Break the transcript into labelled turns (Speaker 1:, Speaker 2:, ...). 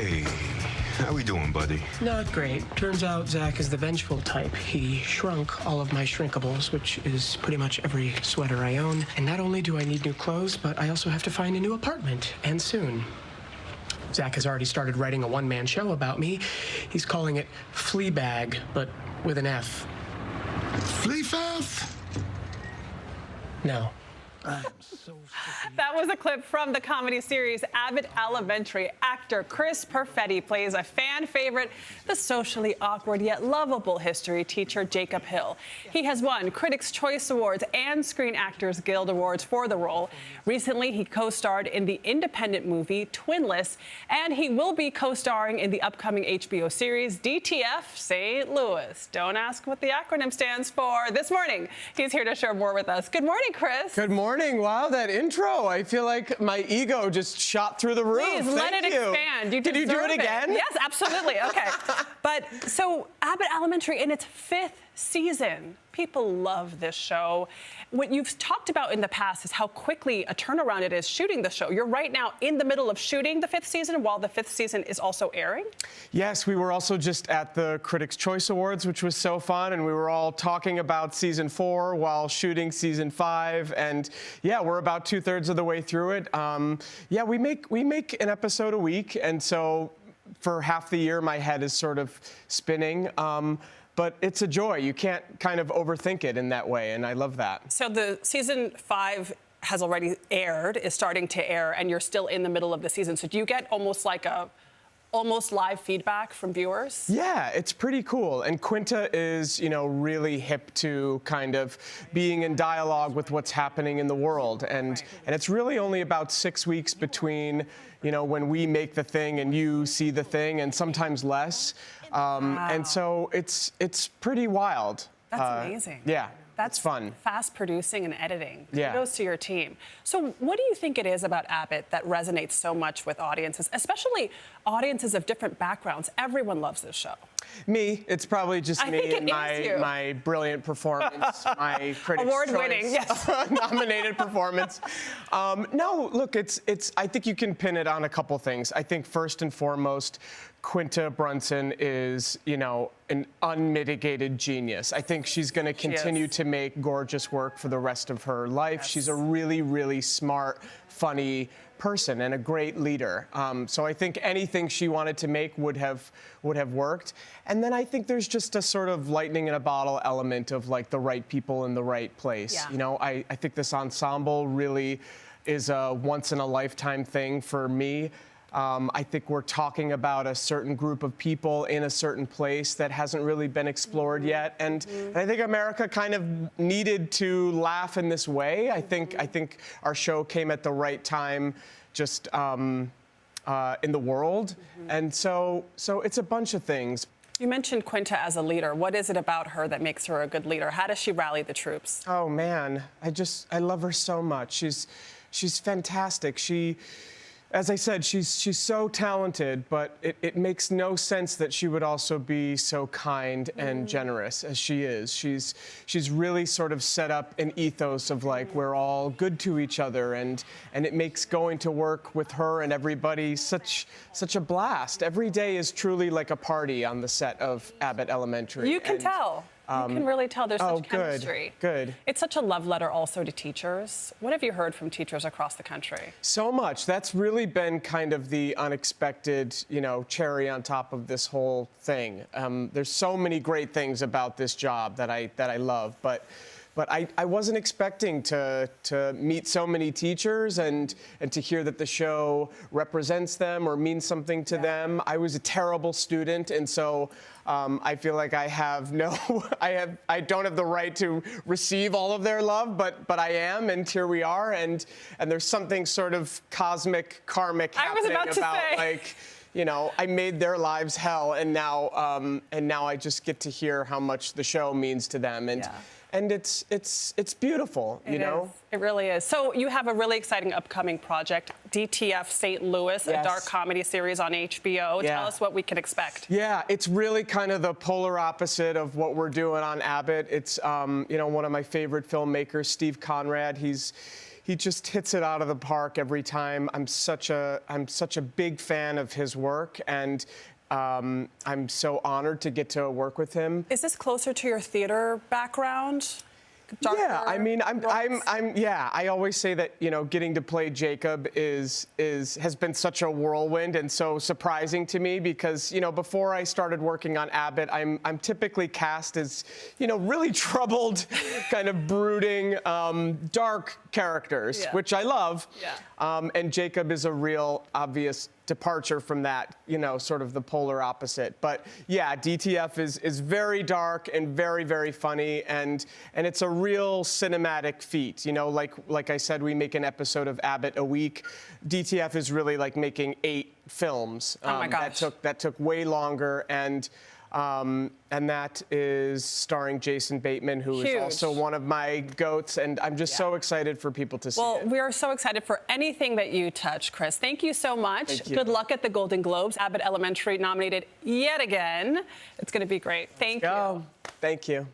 Speaker 1: Hey, how we doing, buddy?
Speaker 2: Not great. Turns out Zach is the vengeful type. He shrunk all of my shrinkables, which is pretty much every sweater I own. And not only do I need new clothes, but I also have to find a new apartment, and soon. Zach has already started writing a one-man show about me. He's calling it Fleabag, but with an F.
Speaker 1: Fleafaff?
Speaker 2: No.
Speaker 3: That was a clip from the comedy series Abbott Elementary. Actor Chris Perfetti plays a fan favorite, the socially awkward yet lovable history teacher Jacob Hill. He has won Critics' Choice Awards and Screen Actors Guild Awards for the role. Recently, he co-starred in the independent movie Twinless, and he will be co-starring in the upcoming HBO series DTF St. Louis. Don't ask what the acronym stands for. This morning, he's here to share more with us. Good morning, Chris.
Speaker 4: Good morning. Wow, that intro. I feel like my ego just shot through the roof.
Speaker 3: Please let it expand.
Speaker 4: Did you do it again?
Speaker 3: Yes, absolutely. Okay. But so Abbott Elementary in its 5th season. People love this show. What you've talked about in the past is how quickly a turnaround it is shooting the show. You're right now in the middle of shooting the 5th season while the 5th season is also airing?
Speaker 4: Yes, we were also just at the Critics' Choice Awards, which was so fun, and we were all talking about season 4 while shooting season 5, and yeah, we're about 2/3 of the way through it. Yeah, we make an episode a week, and so for half the year, my head is sort of spinning. But it's a joy. You can't kind of overthink it in that way, and I love that.
Speaker 3: So the season 5 has already aired, is starting to air, and you're still in the middle of the season. So do you get almost like almost live feedback from viewers?
Speaker 4: Yeah, it's pretty cool. And Quinta is, really hip to kind of being in dialogue with what's happening in the world. And it's really only about 6 weeks between, when we make the thing and you see the thing, and sometimes less.
Speaker 3: Wow.
Speaker 4: And so it's pretty wild.
Speaker 3: That's amazing.
Speaker 4: Yeah.
Speaker 3: That's
Speaker 4: it's fun.
Speaker 3: Fast producing and editing.
Speaker 4: Yeah.
Speaker 3: Kudos to your team. So what do you think it is about Abbott that resonates so much with audiences, especially audiences of different backgrounds? Everyone loves this show.
Speaker 4: Me. It's probably just me and my brilliant performance, my Critics'
Speaker 3: Award-winning,
Speaker 4: Choice nominated performance. No, look, I think you can pin it on a couple things. I think first and foremost, Quinta Brunson is, an unmitigated genius. I think she's going to continue to make gorgeous work for the rest of her life. Yes. She's a really, really smart, funny person and a great leader. So I think anything she wanted to make would have worked. And then I think there's just a sort of lightning in a bottle element of like the right people in the right place. Yeah. I think this ensemble really is a once in a lifetime thing for me. I think we're talking about a certain group of people in a certain place that hasn't really been explored yet. And I think America kind of needed to laugh in this way. I think our show came at the right time just in the world. And so it's a bunch of things.
Speaker 3: You mentioned Quinta as a leader. What is it about her that makes her a good leader? How does she rally the troops?
Speaker 4: Oh, man. I love her so much. She's fantastic. As I said, she's so talented, but it makes no sense that she would also be so kind and generous as she is. She's really sort of set up an ethos of like we're all good to each other, and it makes going to work with her and everybody such a blast. Every day is truly like a party on the set of Abbott Elementary.
Speaker 3: You can tell. You can really tell there's such chemistry.
Speaker 4: Good.
Speaker 3: It's such a love letter also to teachers. What have you heard from teachers across the country?
Speaker 4: So much. That's really been kind of the unexpected, cherry on top of this whole thing. There's so many great things about this job that I love, but I wasn't expecting to meet so many teachers and to hear that the show represents them or means something to them. I was a terrible student, and so I feel like I don't have the right to receive all of their love, but I am, and here we are, and there's something sort of cosmic, karmic happening I made their lives hell, and now I just get to hear how much the show means to them, and it's beautiful, you know?
Speaker 3: It really is. So you have a really exciting upcoming project, DTF St. Louis, a dark comedy series on HBO. Tell us what we can expect.
Speaker 4: Yeah, it's really kind of the polar opposite of what we're doing on Abbott. It's, one of my favorite filmmakers, Steve Conrad. He's he just hits it out of the park every time. I'm such a big fan of his work, and I'm so honored to get to work with him.
Speaker 3: Is this closer to your theater background? Darker
Speaker 4: yeah, I mean,
Speaker 3: roles?
Speaker 4: I always say that, you know, getting to play Jacob has been such a whirlwind and so surprising to me because, you know, before I started working on Abbott, I'm typically cast as, you know, really troubled, kind of brooding, dark characters, which I love. Yeah. And Jacob is a real obvious departure from that, you know, sort of the polar opposite. But yeah, DTF is very dark and very, very funny, and it's a real cinematic feat. You know, like I said, we make an episode of Abbott a week. DTF is really like making 8 films.
Speaker 3: Oh my gosh.
Speaker 4: That took way longer, and that is starring Jason Bateman, who is also one of my goats, and I'm just so excited for people to see it.
Speaker 3: Well, we are so excited for anything that you touch, Chris. Thank you so much.
Speaker 4: Thank you.
Speaker 3: Good luck at the Golden Globes. Abbott Elementary nominated yet again. It's going to be great. Thank you.
Speaker 4: Thank you.